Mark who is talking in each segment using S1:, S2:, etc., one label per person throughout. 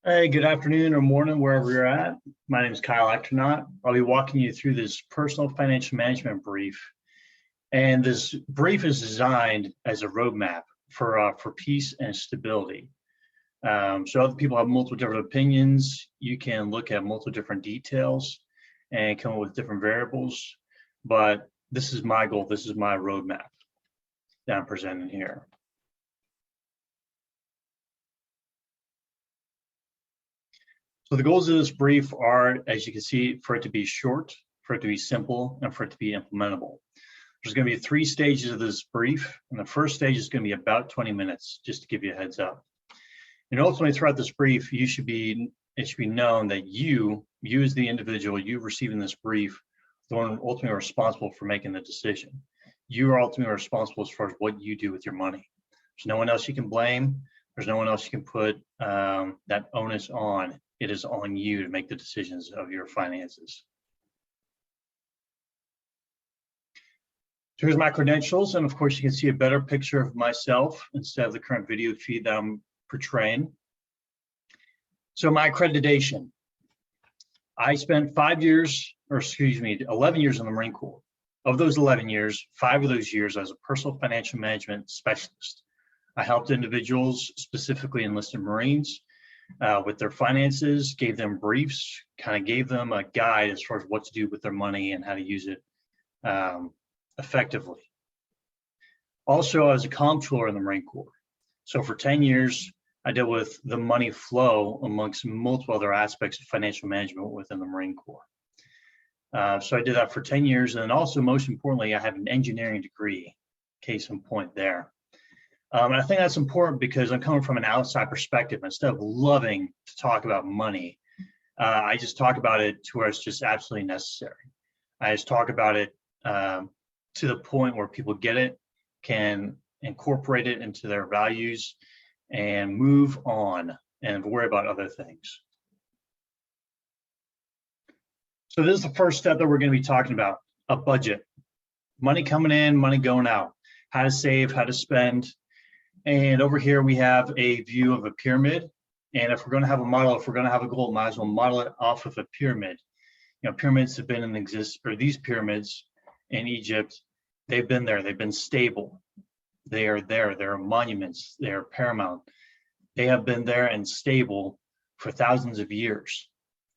S1: Hey, good afternoon or morning, wherever you're at. My name is Kyle Actronaut. I'll be walking you through this personal financial management brief. And this brief is designed as a roadmap for peace and stability. So other people have multiple different opinions. You can look at multiple different details and come up with different variables. But this is my goal. This is my roadmap that I'm presenting here. So the goals of this brief are, as you can see, for it to be short, for it to be simple, and for it to be implementable. There's going to be 3 stages of this brief, and the first stage is going to be about 20 minutes, just to give you a heads up. And ultimately, throughout this brief, it should be known that you as the individual, you receiving this brief, the one ultimately responsible for making the decision. You are ultimately responsible as far as what you do with your money. There's no one else you can blame. There's no one else you can put that onus on. It is on you to make the decisions of your finances. So here's my credentials, and of course you can see a better picture of myself instead of the current video feed that I'm portraying. So my accreditation, I spent 11 years in the Marine Corps. Of those 11 years, 5 of those years as a personal financial management specialist. I helped individuals, specifically enlisted Marines, with their finances, gave them briefs, kind of gave them a guide as far as what to do with their money and how to use it effectively. Also, I was a comptroller in the Marine Corps. So for 10 years, I dealt with the money flow amongst multiple other aspects of financial management within the Marine Corps. So I did that for 10 years. And then also, most importantly, I have an engineering degree, case in point there. And I think that's important because I'm coming from an outside perspective. Instead of loving to talk about money, I just talk about it to where it's just absolutely necessary. I just talk about it to the point where people get it, can incorporate it into their values, and move on and worry about other things. So this is the first step that we're going to be talking about, a budget. Money coming in, money going out, how to save, how to spend. And over here, we have a view of a pyramid. And if we're going to have a model, if we're going to have a goal, might as well model it off of a pyramid. You know, pyramids have been in existence, or these pyramids in Egypt, they've been there, they've been stable. They are there, they're monuments, they are paramount. They have been there and stable for thousands of years.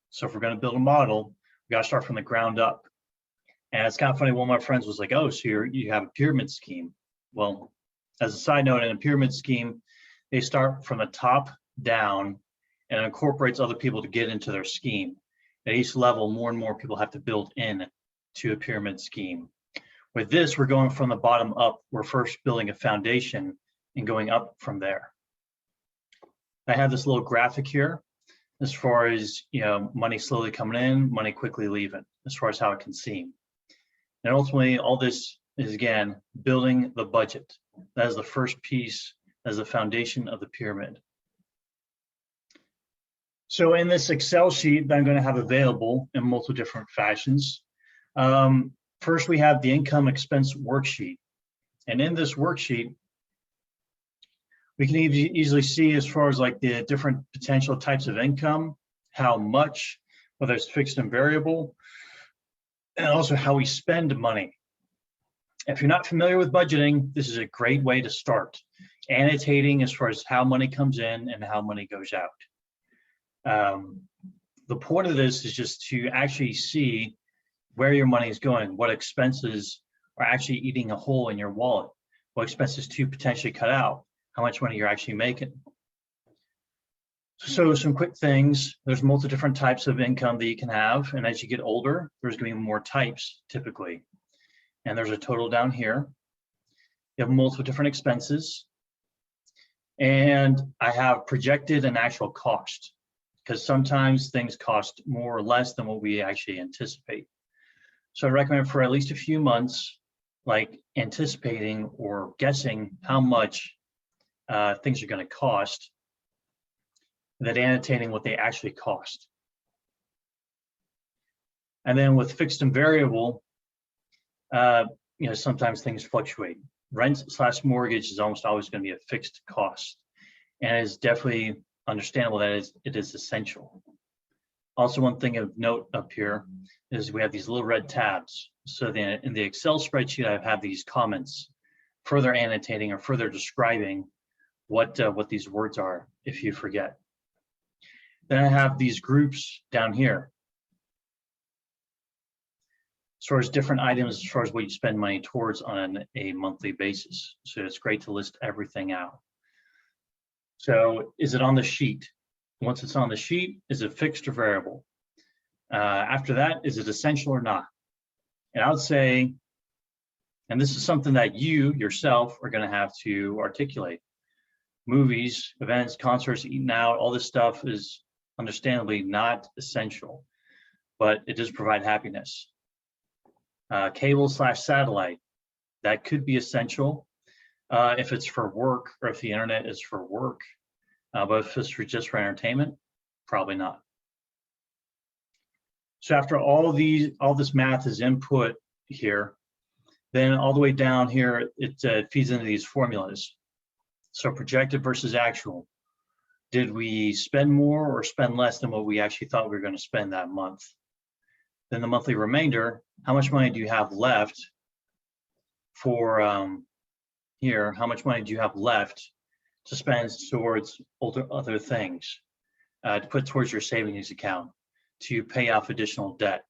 S1: So if we're going to build a model, we got to start from the ground up. And it's kind of funny, one of my friends was like, oh, so you have a pyramid scheme. Well, as a side note, in a pyramid scheme, they start from the top down and incorporates other people to get into their scheme. At each level, more and more people have to build in to a pyramid scheme. With this, we're going from the bottom up. We're first building a foundation and going up from there. I have this little graphic here as far as, you know, money slowly coming in, money quickly leaving, as far as how it can seem. And ultimately, all this is, again, building the budget. That is the first piece, as the foundation of the pyramid. So in this Excel sheet that I'm going to have available in multiple different fashions, first we have the income expense worksheet. And in this worksheet, we can easily see as far as like the different potential types of income, how much, whether it's fixed and variable, and also how we spend money. If you're not familiar with budgeting, this is a great way to start. Annotating as far as how money comes in and how money goes out. The point of this is just to actually see where your money is going, what expenses are actually eating a hole in your wallet, what expenses to potentially cut out, how much money you're actually making. So some quick things, there's multiple different types of income that you can have. And as you get older, there's going to be more types typically. And there's a total down here. You have multiple different expenses. And I have projected an actual cost, because sometimes things cost more or less than what we actually anticipate. So I recommend for at least a few months, like anticipating or guessing how much things are going to cost, then annotating what they actually cost. And then with fixed and variable, you know, sometimes things fluctuate. Rent / mortgage is almost always going to be a fixed cost, and it's definitely understandable that it is essential. Also, one thing of note up here is we have these little red tabs. So in the Excel spreadsheet, I have these comments further annotating or further describing what these words are if you forget. Then I have these groups down here as far as different items, as far as what you spend money towards on a monthly basis. So it's great to list everything out. So is it on the sheet? Once it's on the sheet, is it fixed or variable? After that, is it essential or not? And I would say, and this is something that you yourself are going to have to articulate. Movies, events, concerts, eating out, all this stuff is understandably not essential, but it does provide happiness. Cable/satellite, that could be essential if it's for work or if the internet is for work. But if it's just for entertainment, probably not. So after all this math is input here, then all the way down here, it feeds into these formulas. So projected versus actual. Did we spend more or spend less than what we actually thought we were going to spend that month? Then the monthly remainder, how much money do you have left for here? How much money do you have left to spend towards other things, to put towards your savings account, to pay off additional debt,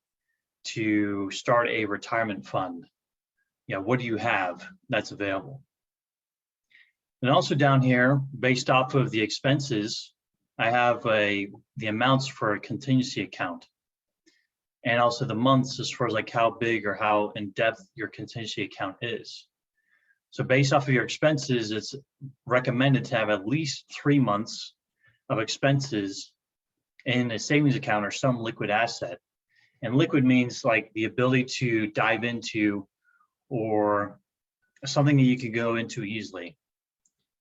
S1: to start a retirement fund? What do you have that's available? And also down here, based off of the expenses, I have the amounts for a contingency account, and also the months as far as like how big or how in depth your contingency account is. So based off of your expenses, it's recommended to have at least 3 months of expenses in a savings account or some liquid asset. And liquid means like the ability to dive into or something that you could go into easily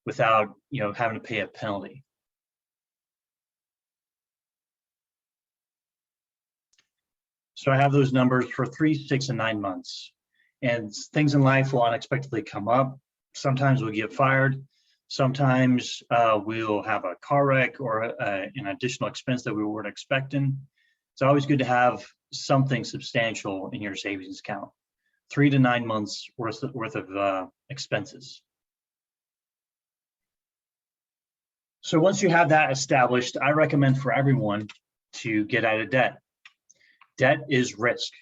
S1: without having to pay a penalty. So I have those numbers for 3, 6, and 9 months. And things in life will unexpectedly come up. Sometimes we'll get fired. Sometimes we'll have a car wreck or an additional expense that we weren't expecting. It's always good to have something substantial in your savings account. 3 to 9 months worth of expenses. So once you have that established, I recommend for everyone to get out of debt. Debt is risk.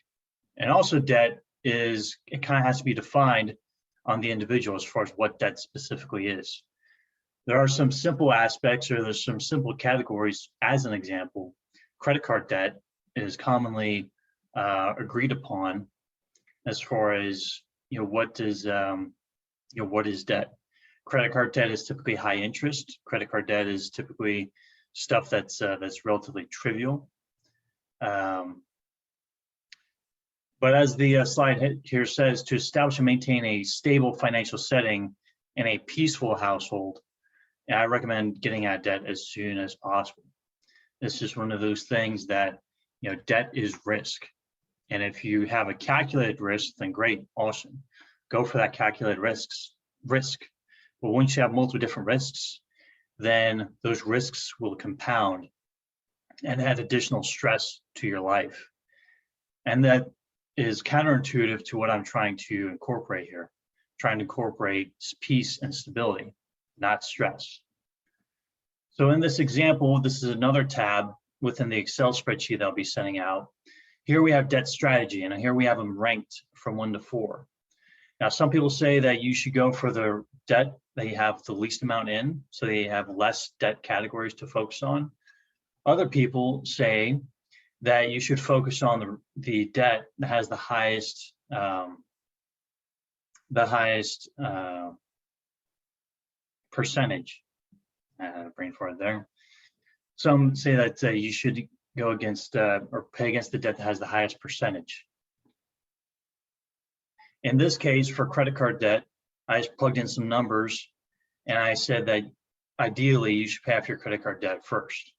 S1: And also debt is, it kind of has to be defined on the individual as far as what debt specifically is. There are some simple aspects, or there's some simple categories. As an example, credit card debt is commonly agreed upon as far as what is debt. Credit card debt is typically high interest. Credit card debt is typically stuff that's relatively trivial. But as the slide here says, to establish and maintain a stable financial setting in a peaceful household, I recommend getting out of debt as soon as possible. It's just one of those things that, debt is risk. And if you have a calculated risk, then great, awesome. Go for that calculated risk. But once you have multiple different risks, then those risks will compound and add additional stress to your life. And that is counterintuitive to what I'm trying to incorporate here. Trying to incorporate peace and stability, not stress. So in this example, this is another tab within the Excel spreadsheet that I'll be sending out. Here we have debt strategy, and here we have them ranked from 1 to 4. Now, some people say that you should go for the debt that you have the least amount in, so they have less debt categories to focus on. Other people say that you should focus on the debt that has the highest percentage. Brain fart there. Some say that you should go against or pay against the debt that has the highest percentage. In this case, for credit card debt, I just plugged in some numbers and I said that ideally you should pay off your credit card debt first.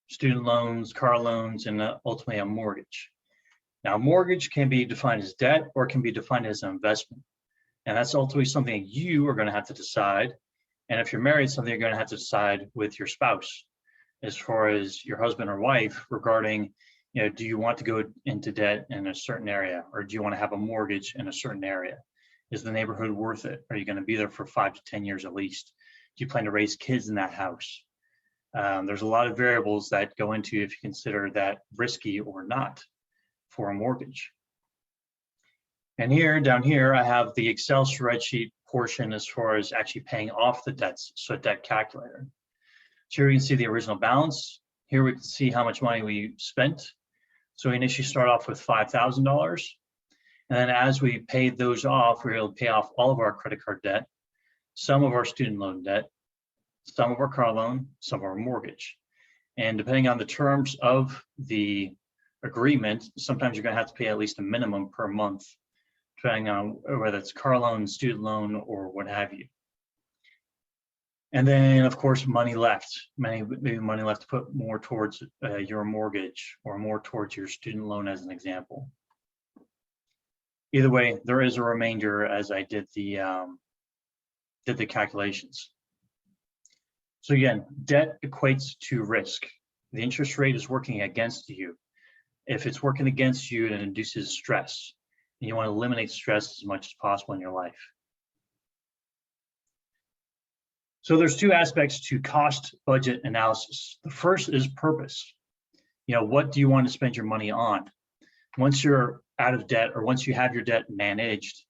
S1: Student loans, car loans, and ultimately a mortgage. Now, mortgage can be defined as debt or it can be defined as an investment. And that's ultimately something that you are going to have to decide. And if you're married, something you're going to have to decide with your spouse. as far as your husband or wife regarding, do you want to go into debt in a certain area, or do you want to have a mortgage in a certain area? Is the neighborhood worth it? Are you going to be there for 5 to 10 years at least? Do you plan to raise kids in that house? There's a lot of variables that go into if you consider that risky or not for a mortgage. And down here, I have the Excel spreadsheet portion as far as actually paying off the debts, so a debt calculator. So here we can see the original balance. Here we can see how much money we spent. So we initially start off with $5,000. And then as we paid those off, we were able to pay off all of our credit card debt, some of our student loan debt, some of our car loan, some of our mortgage. And depending on the terms of the agreement, sometimes you're going to have to pay at least a minimum per month, depending on whether it's car loan, student loan, or what have you. And then, of course, money left. Maybe money left to put more towards your mortgage or more towards your student loan, as an example. Either way, there is a remainder as I did the calculations. So again, debt equates to risk. The interest rate is working against you. If it's working against you, it induces stress. And you want to eliminate stress as much as possible in your life. So there's two aspects to cost budget analysis. The first is purpose. What do you want to spend your money on? Once you're out of debt, or once you have your debt managed,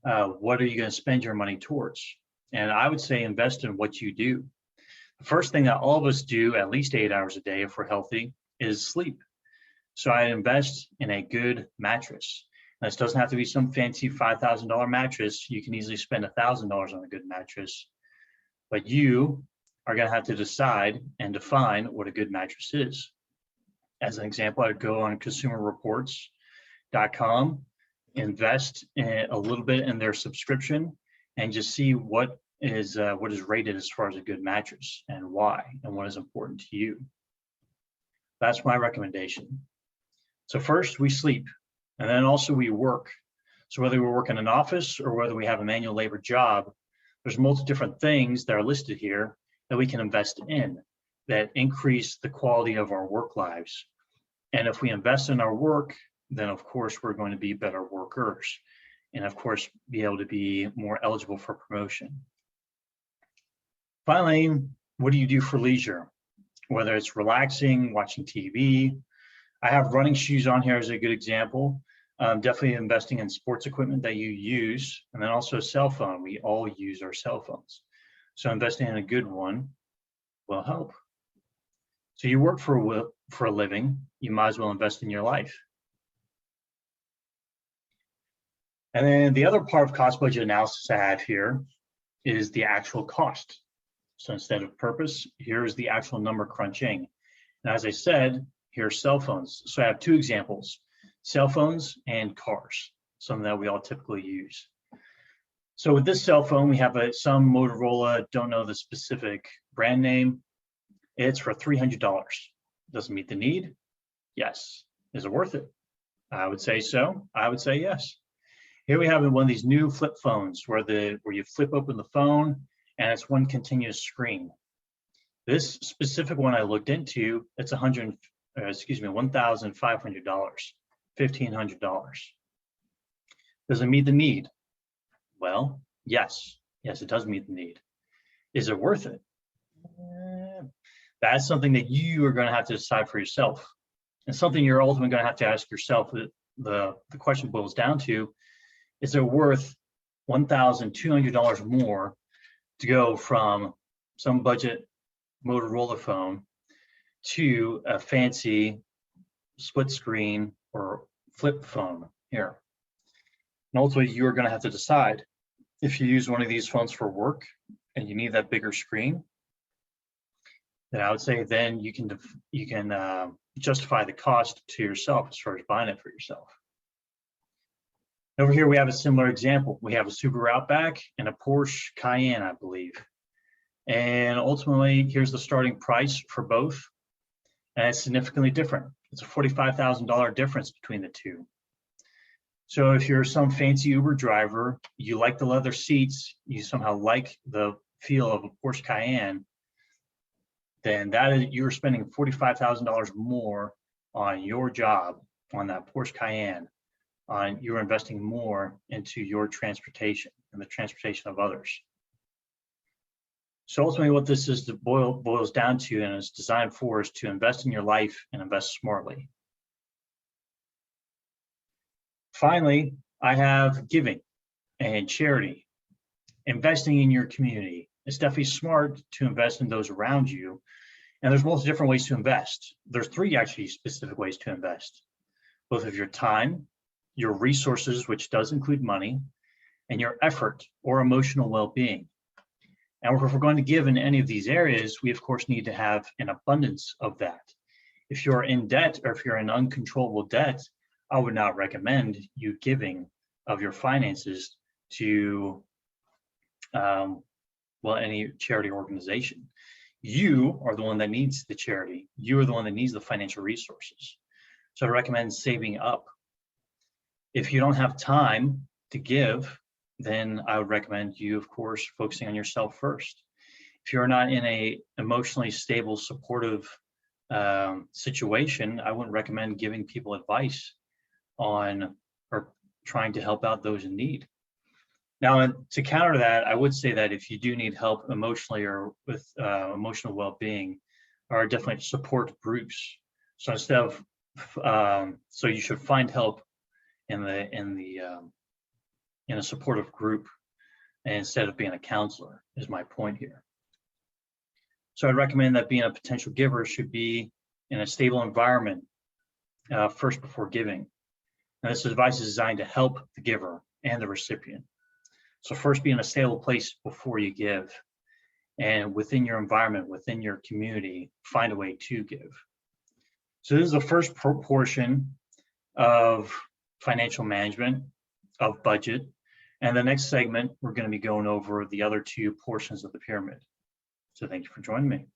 S1: what are you going to spend your money towards? And I would say invest in what you do. The first thing that all of us do at least 8 hours a day if we're healthy is sleep. So I invest in a good mattress. And this doesn't have to be some fancy $5,000 mattress. You can easily spend $1,000 on a good mattress. But you are going to have to decide and define what a good mattress is. As an example, I'd go on consumerreports.com, invest a little bit in their subscription, and just see what is rated as far as a good mattress and why, and what is important to you. That's my recommendation. So first, we sleep, and then also we work. So whether we work in an office or whether we have a manual labor job, there's multiple different things that are listed here that we can invest in that increase the quality of our work lives. And if we invest in our work, then of course we're going to be better workers, and of course be able to be more eligible for promotion. Finally, what do you do for leisure? Whether it's relaxing, watching TV. I have running shoes on here as a good example. Definitely investing in sports equipment that you use, and then also a cell phone. We all use our cell phones. So investing in a good one will help. So you work for a living, you might as well invest in your life. And then the other part of cost budget analysis I have here is the actual cost. So instead of purpose, here's the actual number crunching. And as I said, here's cell phones. So I have two examples, cell phones and cars, something that we all typically use. So with this cell phone, we have some Motorola, don't know the specific brand name. It's for $300. Does it meet the need? Yes. Is it worth it? I would say so. I would say yes. Here we have one of these new flip phones where you flip open the phone and it's one continuous screen. This specific one I looked into, it's $1,500, $1,500. Does it meet the need? Well, yes. Yes, it does meet the need. Is it worth it? That's something that you are going to have to decide for yourself. And something you're ultimately going to have to ask yourself. The question boils down to, is it worth $1,200 more to go from some budget Motorola phone to a fancy split screen or flip phone here? And ultimately, you're going to have to decide. If you use one of these phones for work and you need that bigger screen, then I would say then you can justify the cost to yourself as far as buying it for yourself. Over here, we have a similar example. We have a Subaru Outback and a Porsche Cayenne, I believe. And ultimately, here's the starting price for both. And it's significantly different. It's a $45,000 difference between the two. So if you're some fancy Uber driver, you like the leather seats, you somehow like the feel of a Porsche Cayenne, then that is, you're spending $45,000 more on your job, on that Porsche Cayenne, you're investing more into your transportation and the transportation of others. So ultimately what this is boils down to, and is designed for, is to invest in your life and invest smartly. Finally, I have giving and charity. Investing in your community. It's definitely smart to invest in those around you. And there's multiple different ways to invest. There's 3 actually specific ways to invest. Both of your time, your resources, which does include money, and your effort or emotional well-being. And if we're going to give in any of these areas, we of course need to have an abundance of that. If you're in debt, or if you're in uncontrollable debt, I would not recommend you giving of your finances to any charity organization. You are the one that needs the charity. You are the one that needs the financial resources. So I recommend saving up. If you don't have time to give, then I would recommend you, of course, focusing on yourself first. If you're not in a emotionally stable, supportive situation, I wouldn't recommend giving people advice on or trying to help out those in need. Now, to counter that, I would say that if you do need help emotionally or with emotional well-being, are definitely support groups. So instead of, so you should find help in a supportive group instead of being a counselor, is my point here. So I'd recommend that being a potential giver should be in a stable environment first before giving. Now, this advice is designed to help the giver and the recipient. So first, be in a stable place before you give, and within your environment, within your community, find a way to give. So this is the first portion of financial management, of budget. And the next segment, we're going to be going over the other 2 portions of the pyramid. So thank you for joining me.